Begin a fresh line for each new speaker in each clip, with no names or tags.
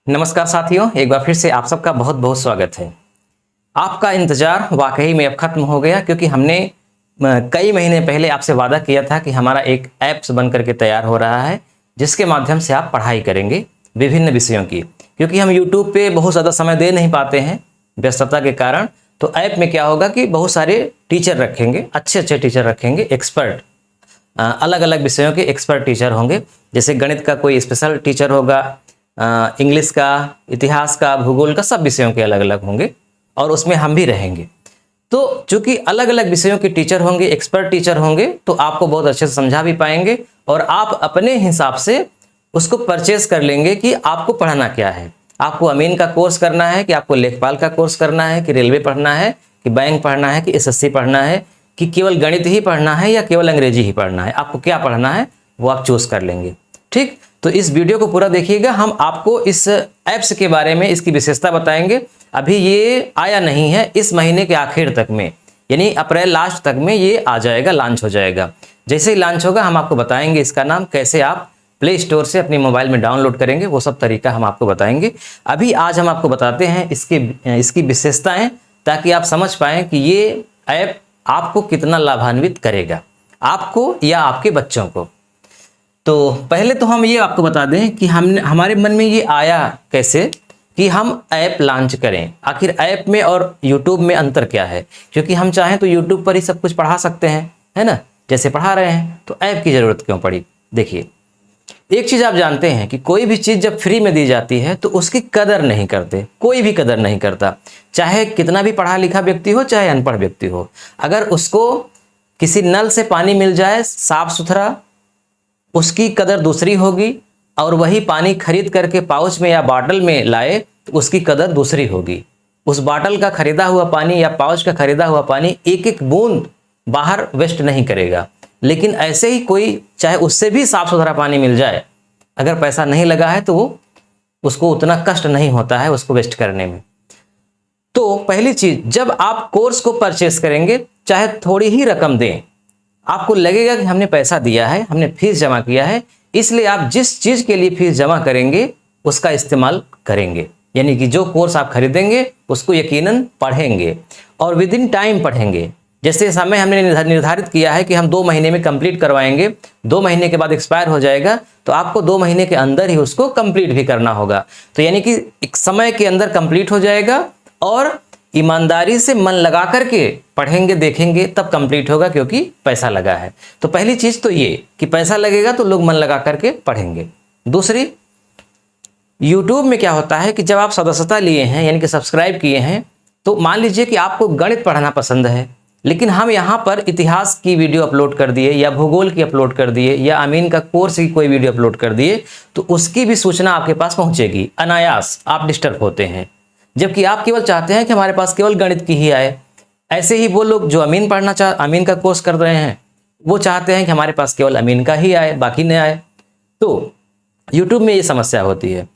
नमस्कार साथियों, एक बार फिर से आप सबका बहुत बहुत स्वागत है। आपका इंतज़ार वाकई में अब ख़त्म हो गया, क्योंकि हमने कई महीने पहले आपसे वादा किया था कि हमारा एक ऐप्स बन करके तैयार हो रहा है, जिसके माध्यम से आप पढ़ाई करेंगे विभिन्न विषयों की। क्योंकि हम यूट्यूब पे बहुत ज़्यादा समय दे नहीं पाते हैं व्यस्तता के कारण, तो ऐप में क्या होगा कि बहुत सारे टीचर रखेंगे, अच्छे टीचर रखेंगे, एक्सपर्ट, अलग अलग विषयों के एक्सपर्ट टीचर होंगे। जैसे गणित का कोई स्पेशल टीचर होगा, इंग्लिश का, इतिहास का, भूगोल का, सब विषयों के अलग अलग होंगे और उसमें हम भी रहेंगे। तो चूंकि अलग अलग विषयों के टीचर होंगे, एक्सपर्ट टीचर होंगे, तो आपको बहुत अच्छे से समझा भी पाएंगे और आप अपने हिसाब से उसको परचेज कर लेंगे कि आपको पढ़ना क्या है। आपको अमीन का कोर्स करना है कि आपको लेखपाल का कोर्स करना है कि रेलवे पढ़ना है कि बैंक पढ़ना है कि एसएससी पढ़ना है कि केवल गणित ही पढ़ना है या केवल अंग्रेजी ही पढ़ना है। आपको क्या पढ़ना है वो आप चूज कर लेंगे। ठीक, तो इस वीडियो को पूरा देखिएगा। हम आपको इस ऐप्स के बारे में, इसकी विशेषता बताएंगे। अभी ये आया नहीं है, इस महीने के आखिर तक में, यानी अप्रैल लास्ट तक में ये आ जाएगा, लॉन्च हो जाएगा। जैसे ही लॉन्च होगा हम आपको बताएंगे इसका नाम, कैसे आप प्ले स्टोर से अपने मोबाइल में डाउनलोड करेंगे, वो सब तरीका हम आपको बताएंगे। अभी आज हम आपको बताते हैं इसकी विशेषताएं, ताकि आप समझ पाएँ कि ये ऐप आपको कितना लाभान्वित करेगा, आपको या आपके बच्चों को। तो पहले तो हम ये आपको बता दें कि हमारे मन में ये आया कैसे कि हम ऐप लॉन्च करें। आखिर ऐप में और यूट्यूब में अंतर क्या है? क्योंकि हम चाहें तो यूट्यूब पर ही सब कुछ पढ़ा सकते हैं, है ना, जैसे पढ़ा रहे हैं, तो ऐप की ज़रूरत क्यों पड़ी? देखिए, एक चीज़ आप जानते हैं कि कोई भी चीज़ जब फ्री में दी जाती है तो उसकी कदर नहीं करते, कोई भी कदर नहीं करता, चाहे कितना भी पढ़ा लिखा व्यक्ति हो, चाहे अनपढ़ व्यक्ति हो। अगर उसको किसी नल से पानी मिल जाए साफ सुथरा, उसकी कदर दूसरी होगी, और वही पानी खरीद करके पाउच में या बॉटल में लाए तो उसकी कदर दूसरी होगी। उस बॉटल का खरीदा हुआ पानी या पाउच का खरीदा हुआ पानी एक एक बूंद बाहर वेस्ट नहीं करेगा। लेकिन ऐसे ही कोई, चाहे उससे भी साफ सुथरा पानी मिल जाए, अगर पैसा नहीं लगा है तो वो उसको उतना कष्ट नहीं होता है उसको वेस्ट करने में। तो पहली चीज, जब आप कोर्स को परचेस करेंगे, चाहे थोड़ी ही रकम दें, आपको लगेगा कि हमने पैसा दिया है, हमने फीस जमा किया है, इसलिए आप जिस चीज़ के लिए फीस जमा करेंगे उसका इस्तेमाल करेंगे। यानी कि जो कोर्स आप खरीदेंगे उसको यकीनन पढ़ेंगे और विद इन टाइम पढ़ेंगे। जैसे समय हमने निर्धारित किया है कि हम 2 महीने में कंप्लीट करवाएंगे, 2 महीने के बाद एक्सपायर हो जाएगा, तो आपको 2 महीने के अंदर ही उसको कंप्लीट भी करना होगा। तो यानी कि एक समय के अंदर कंप्लीट हो जाएगा और ईमानदारी से मन लगा करके पढ़ेंगे, देखेंगे, तब कंप्लीट होगा, क्योंकि पैसा लगा है। तो पहली चीज़ तो ये कि पैसा लगेगा तो लोग मन लगा करके पढ़ेंगे। दूसरी, यूट्यूब में क्या होता है कि जब आप सदस्यता लिए हैं, यानी कि सब्सक्राइब किए हैं, तो मान लीजिए कि आपको गणित पढ़ना पसंद है, लेकिन हम यहाँ पर इतिहास की वीडियो अपलोड कर दिए या भूगोल की अपलोड कर दिए या अमीन का कोर्स की कोई वीडियो अपलोड कर दिए, तो उसकी भी सूचना आपके पास पहुँचेगी अनायास। आप डिस्टर्ब होते हैं, जबकि आप केवल चाहते हैं कि हमारे पास केवल गणित की ही आए। ऐसे ही वो लोग जो अमीन का कोर्स कर रहे हैं, वो चाहते हैं कि हमारे पास केवल अमीन का ही आए, बाकी नहीं आए। तो यूट्यूब में ये समस्या होती है।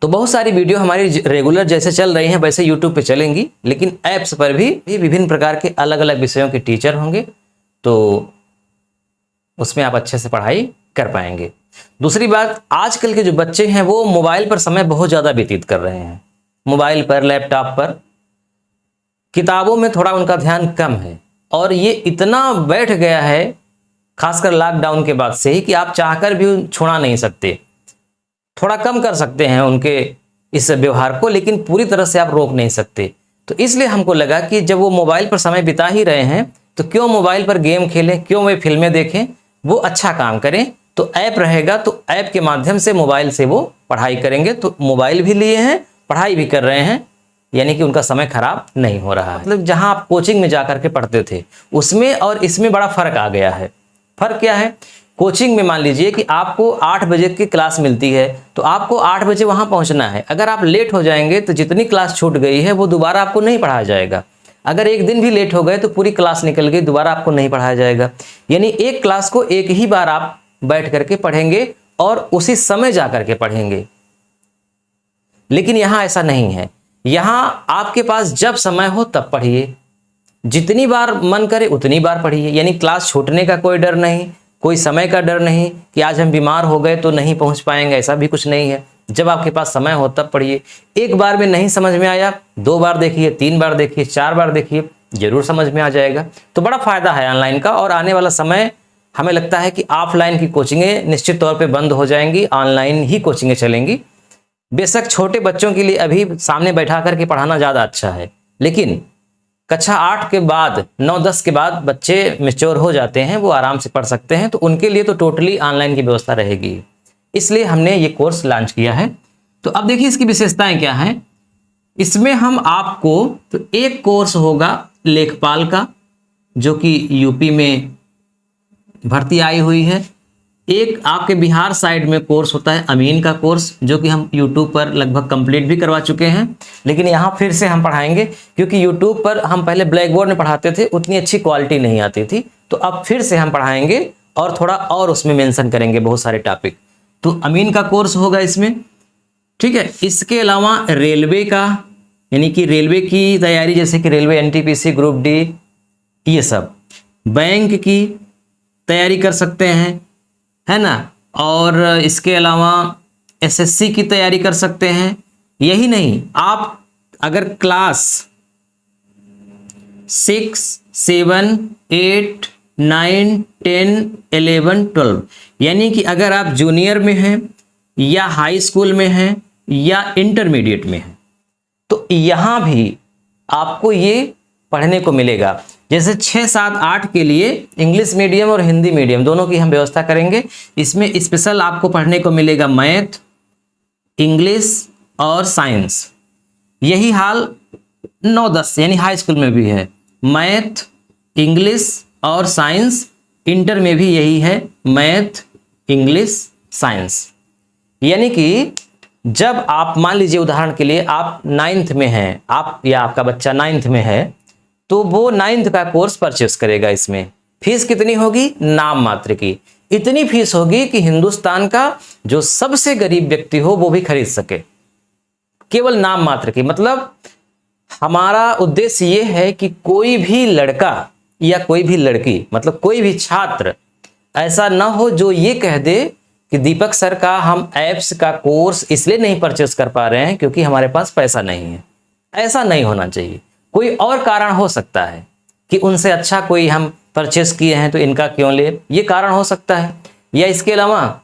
तो बहुत सारी वीडियो हमारी रेगुलर जैसे चल रही हैं वैसे यूट्यूब पे चलेंगी, लेकिन ऐप्स पर भी विभिन्न प्रकार के अलग अलग विषयों के टीचर होंगे, तो उसमें आप अच्छे से पढ़ाई कर पाएंगे। दूसरी बात, आजकल के जो बच्चे हैं वो मोबाइल पर समय बहुत ज़्यादा व्यतीत कर रहे हैं, मोबाइल पर, लैपटॉप पर। किताबों में थोड़ा उनका ध्यान कम है, और ये इतना बैठ गया है खासकर लॉकडाउन के बाद से ही कि आप चाहकर भी छुड़ा नहीं सकते। थोड़ा कम कर सकते हैं उनके इस व्यवहार को, लेकिन पूरी तरह से आप रोक नहीं सकते। तो इसलिए हमको लगा कि जब वो मोबाइल पर समय बिता ही रहे हैं तो क्यों मोबाइल पर गेम खेलें, क्यों वे फिल्में देखें, वो अच्छा काम करें। तो ऐप रहेगा, तो ऐप के माध्यम से मोबाइल से वो पढ़ाई करेंगे। तो मोबाइल भी लिए हैं, पढ़ाई भी कर रहे हैं, यानी कि उनका समय खराब नहीं हो रहा है। मतलब जहां आप कोचिंग में जाकर के पढ़ते थे उसमें और इसमें बड़ा फर्क आ गया है। फर्क क्या है? कोचिंग में मान लीजिए कि आपको 8 बजे की क्लास मिलती है, तो आपको 8 बजे वहां पहुंचना है। अगर आप लेट हो जाएंगे तो जितनी क्लास छूट गई है वो दोबारा आपको नहीं पढ़ाया जाएगा। अगर एक दिन भी लेट हो गए तो पूरी क्लास निकल गई, दोबारा आपको नहीं पढ़ाया जाएगा। यानी एक क्लास को एक ही बार आप बैठ करके पढ़ेंगे और उसी समय जा करके पढ़ेंगे। लेकिन यहाँ ऐसा नहीं है, यहाँ आपके पास जब समय हो तब पढ़िए, जितनी बार मन करे उतनी बार पढ़िए। यानी क्लास छूटने का कोई डर नहीं, कोई समय का डर नहीं कि आज हम बीमार हो गए तो नहीं पहुँच पाएंगे, ऐसा भी कुछ नहीं है। जब आपके पास समय हो तब पढ़िए। एक बार में नहीं समझ में आया, 2 बार देखिए, 3 बार देखिए, 4 बार देखिए, जरूर समझ में आ जाएगा। तो बड़ा फायदा है ऑनलाइन का। और आने वाला समय हमें लगता है कि ऑफलाइन की कोचिंगें निश्चित तौर पे बंद हो जाएंगी, ऑनलाइन ही कोचिंगें चलेंगी। बेशक छोटे बच्चों के लिए अभी सामने बैठा करके पढ़ाना ज़्यादा अच्छा है, लेकिन कक्षा 8 के बाद, 9-10 के बाद बच्चे मैच्योर हो जाते हैं, वो आराम से पढ़ सकते हैं, तो उनके लिए तो टोटली ऑनलाइन की व्यवस्था रहेगी। इसलिए हमने ये कोर्स लॉन्च किया है। तो अब देखिए इसकी विशेषताएं क्या हैं। इसमें हम आपको, तो एक कोर्स होगा लेखपाल का, जो कि यूपी में भर्ती आई हुई है। एक आपके बिहार साइड में कोर्स होता है अमीन का कोर्स, जो कि हम यूट्यूब पर लगभग कंप्लीट भी करवा चुके हैं, लेकिन यहाँ फिर से हम पढ़ाएंगे, क्योंकि यूट्यूब पर हम पहले ब्लैक बोर्ड में पढ़ाते थे, उतनी अच्छी क्वालिटी नहीं आती थी। तो अब फिर से हम पढ़ाएंगे और थोड़ा और उसमें मेंशन करेंगे बहुत सारे टॉपिक। तो अमीन का कोर्स होगा इसमें, ठीक है। इसके अलावा रेलवे का, यानी कि रेलवे की तैयारी, जैसे कि रेलवे एनटीपीसी, ग्रुप डी, ये सब, बैंक की तैयारी कर सकते हैं, है ना। और इसके अलावा एसएससी की तैयारी कर सकते हैं। यही नहीं, आप अगर क्लास 6, 7, 8, 9, 10, 11, 12, यानी कि अगर आप जूनियर में हैं या हाई स्कूल में हैं या इंटरमीडिएट में हैं, तो यहाँ भी आपको ये पढ़ने को मिलेगा। जैसे 6, 7, 8 के लिए इंग्लिश मीडियम और हिंदी मीडियम दोनों की हम व्यवस्था करेंगे। इसमें स्पेशल आपको पढ़ने को मिलेगा मैथ, इंग्लिश और साइंस। यही हाल 9-10 यानी हाई स्कूल में भी है, मैथ, इंग्लिश और साइंस। इंटर में भी यही है, मैथ, इंग्लिश, साइंस। यानी कि जब आप मान लीजिए उदाहरण के लिए आप 9th में हैं, आप या आपका बच्चा 9th में है, तो वो 9th का कोर्स परचेस करेगा। इसमें फीस कितनी होगी? नाम मात्र की। इतनी फीस होगी कि हिंदुस्तान का जो सबसे गरीब व्यक्ति हो वो भी खरीद सके, केवल नाम मात्र की। मतलब हमारा उद्देश्य ये है कि कोई भी लड़का या कोई भी लड़की, मतलब कोई भी छात्र ऐसा ना हो जो ये कह दे कि दीपक सर का हम एप्स का कोर्स इसलिए नहीं परचेस कर पा रहे हैं क्योंकि हमारे पास पैसा नहीं है। ऐसा नहीं होना चाहिए। कोई और कारण हो सकता है कि उनसे अच्छा कोई हम परचेस किए हैं तो इनका क्यों ले, ये कारण हो सकता है। या इसके अलावा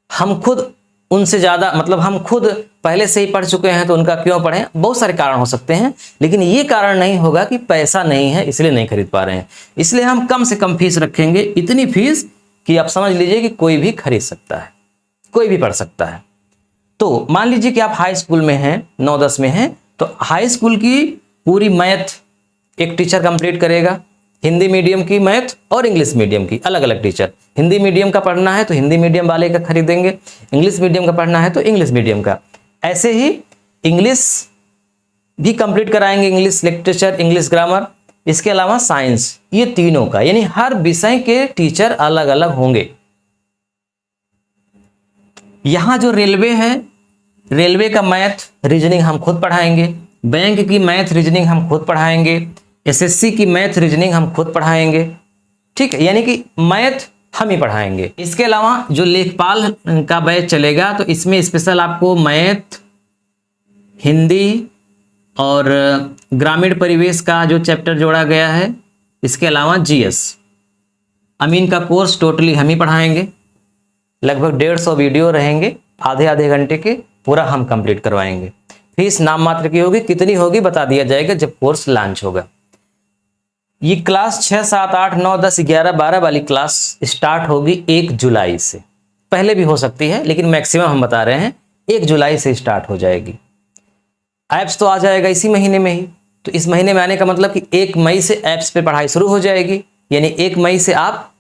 हम खुद उनसे ज़्यादा, मतलब हम खुद पहले से ही पढ़ चुके हैं तो उनका क्यों पढ़ें, बहुत सारे कारण हो सकते हैं। लेकिन ये कारण नहीं होगा कि पैसा नहीं है इसलिए नहीं खरीद पा रहे हैं। इसलिए हम कम से कम फीस रखेंगे, इतनी फीस कि आप समझ लीजिए कि कोई भी खरीद सकता है, कोई भी पढ़ सकता है। तो मान लीजिए कि आप हाई स्कूल में हैं, 9-10 में हैं, तो हाई स्कूल की पूरी मैथ एक टीचर कंप्लीट करेगा, हिंदी मीडियम की मैथ और इंग्लिश मीडियम की अलग अलग टीचर। हिंदी मीडियम का पढ़ना है तो हिंदी मीडियम वाले का खरीदेंगे, इंग्लिश मीडियम का पढ़ना है तो इंग्लिश मीडियम का। ऐसे ही इंग्लिश भी कंप्लीट कराएंगे, इंग्लिश लिटरेचर, इंग्लिश ग्रामर। इसके अलावा साइंस, ये तीनों का, यानी हर विषय के टीचर अलग अलग होंगे। यहां जो रेलवे है, रेलवे का मैथ रीजनिंग हम खुद पढ़ाएंगे, बैंक की मैथ रीजनिंग हम खुद पढ़ाएंगे, एसएससी की मैथ रीजनिंग हम खुद पढ़ाएंगे, ठीक है, यानी कि मैथ हम ही पढ़ाएंगे। इसके अलावा जो लेखपाल का बैच चलेगा तो इसमें स्पेशल आपको मैथ, हिंदी और ग्रामीण परिवेश का जो चैप्टर जोड़ा गया है, इसके अलावा जीएस। अमीन का कोर्स टोटली हम ही पढ़ाएंगे, लगभग 150 वीडियो रहेंगे, आधे आधे घंटे के, पूरा हम कंप्लीट करवाएंगे। फीस नाम मात्र की होगी, कितनी होगी बता दिया जाएगा जब कोर्स लॉन्च होगा। ये क्लास 6, 7, 8, 9, 10, 11, 12 वाली क्लास स्टार्ट होगी 1 जुलाई से। पहले भी हो सकती है लेकिन मैक्सिमम हम बता रहे हैं 1 जुलाई से स्टार्ट हो जाएगी। ऐप्स तो आ जाएगा इसी महीने में ही, तो इस महीने में आने का मतलब कि 1 मई से ऐप्स पे पढ़ाई शुरू हो जाएगी, यानी 1 मई से आप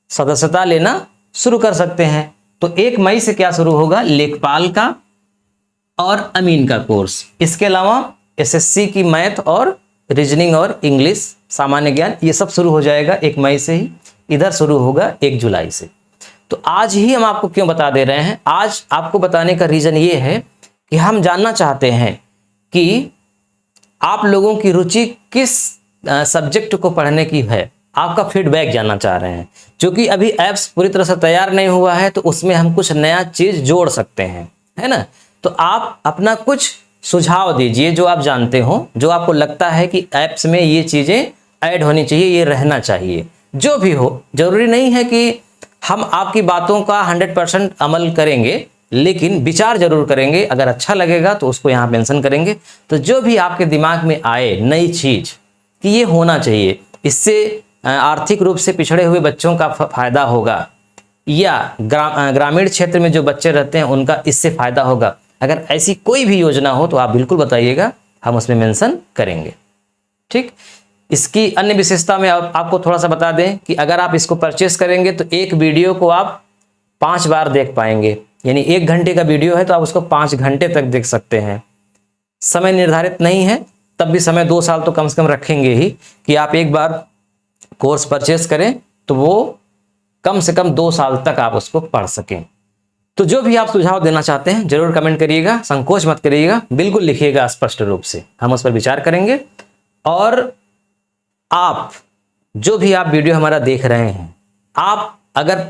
सदस्यता लेना शुरू कर सकते हैं। तो 1 मई से क्या शुरू होगा? लेखपाल का और अमीन का कोर्स। इसके अलावा एसएससी की मैथ और रीजनिंग और इंग्लिश, सामान्य ज्ञान, ये सब शुरू हो जाएगा 1 मई से ही। इधर शुरू होगा 1 जुलाई से। तो आज ही हम आपको क्यों बता दे रहे हैं? आज आपको बताने का रीजन ये है कि हम जानना चाहते हैं कि आप लोगों की रुचि किस सब्जेक्ट को पढ़ने की है। आपका फीडबैक जानना चाह रहे हैं। क्योंकि अभी ऐप्स पूरी तरह से तैयार नहीं हुआ है तो उसमें हम कुछ नया चीज़ जोड़ सकते हैं, है ना। तो आप अपना कुछ सुझाव दीजिए जो आप जानते हो, जो आपको लगता है कि ऐप्स में ये चीज़ें ऐड होनी चाहिए, ये रहना चाहिए। जो भी हो, जरूरी नहीं है कि हम आपकी बातों का 100% अमल करेंगे, लेकिन विचार जरूर करेंगे। अगर अच्छा लगेगा तो उसको यहाँ मेंशन करेंगे। तो जो भी आपके दिमाग में आए नई चीज़ कि ये होना चाहिए, इससे आर्थिक रूप से पिछड़े हुए बच्चों का फायदा होगा, या ग्रामीण क्षेत्र में जो बच्चे रहते हैं उनका इससे फायदा होगा, अगर ऐसी कोई भी योजना हो तो आप बिल्कुल बताइएगा, हम उसमें मेंशन करेंगे। ठीक। इसकी अन्य विशेषता में आपको थोड़ा सा बता दें कि अगर आप इसको परचेस करेंगे तो एक वीडियो को आप 5 बार देख पाएंगे। यानी 1 घंटे का वीडियो है तो आप उसको 5 घंटे तक देख सकते हैं। समय निर्धारित नहीं है, तब भी समय 2 साल तो कम से कम रखेंगे ही कि आप एक बार कोर्स परचेस करें तो वो कम से कम 2 साल तक आप उसको पढ़ सकें। तो जो भी आप सुझाव देना चाहते हैं जरूर कमेंट करिएगा, संकोच मत करिएगा, बिल्कुल लिखिएगा स्पष्ट रूप से, हम उस पर विचार करेंगे। और आप जो भी आप वीडियो हमारा देख रहे हैं, आप अगर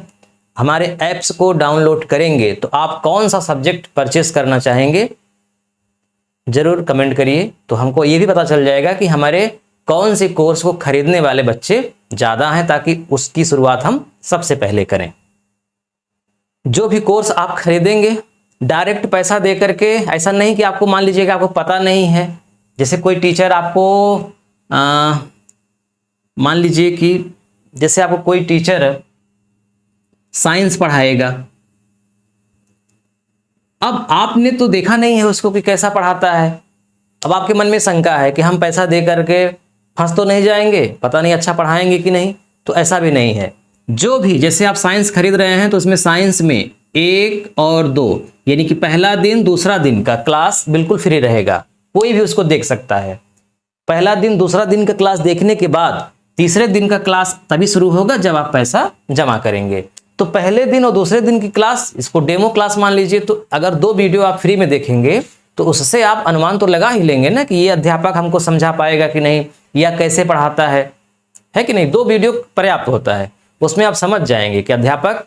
हमारे ऐप्स को डाउनलोड करेंगे तो आप कौन सा सब्जेक्ट परचेस करना चाहेंगे जरूर कमेंट करिए। तो हमको ये भी पता चल जाएगा कि हमारे कौन से कोर्स को खरीदने वाले बच्चे ज़्यादा हैं, ताकि उसकी शुरुआत हम सबसे पहले करें। जो भी कोर्स आप खरीदेंगे डायरेक्ट पैसा दे करके, ऐसा नहीं कि आपको मान लीजिएगा आपको पता नहीं है। जैसे कोई टीचर आपको मान लीजिए कि जैसे आपको कोई टीचर साइंस पढ़ाएगा, अब आपने तो देखा नहीं है उसको कि कैसा पढ़ाता है। अब आपके मन में शंका है कि हम पैसा दे करके फंस तो नहीं जाएंगे, पता नहीं अच्छा पढ़ाएंगे कि नहीं। तो ऐसा भी नहीं है। जो भी, जैसे आप साइंस खरीद रहे हैं तो उसमें साइंस में 1 और 2 यानी कि पहला दिन दूसरा दिन का क्लास बिल्कुल फ्री रहेगा, कोई भी उसको देख सकता है। पहला दिन दूसरा दिन का क्लास देखने के बाद तीसरे दिन का क्लास तभी शुरू होगा जब आप पैसा जमा करेंगे। तो पहले दिन और दूसरे दिन की क्लास, इसको डेमो क्लास मान लीजिए। तो अगर 2 वीडियो आप फ्री में देखेंगे तो उससे आप अनुमान तो लगा ही लेंगे ना कि ये अध्यापक हमको समझा पाएगा कि नहीं, या कैसे पढ़ाता है कि नहीं। 2 वीडियो पर्याप्त होता है, उसमें आप समझ जाएंगे कि अध्यापक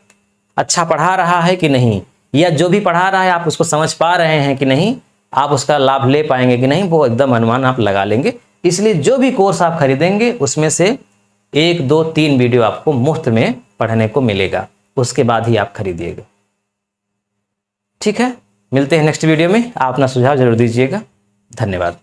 अच्छा पढ़ा रहा है कि नहीं, या जो भी पढ़ा रहा है आप उसको समझ पा रहे हैं कि नहीं, आप उसका लाभ ले पाएंगे कि नहीं, वो एकदम अनुमान आप लगा लेंगे। इसलिए जो भी कोर्स आप खरीदेंगे उसमें से 1, 2, 3 वीडियो आपको मुफ्त में पढ़ने को मिलेगा, उसके बाद ही आप खरीदिएगा। ठीक है, मिलते हैं नेक्स्ट वीडियो में। आप अपना सुझाव जरूर दीजिएगा। धन्यवाद।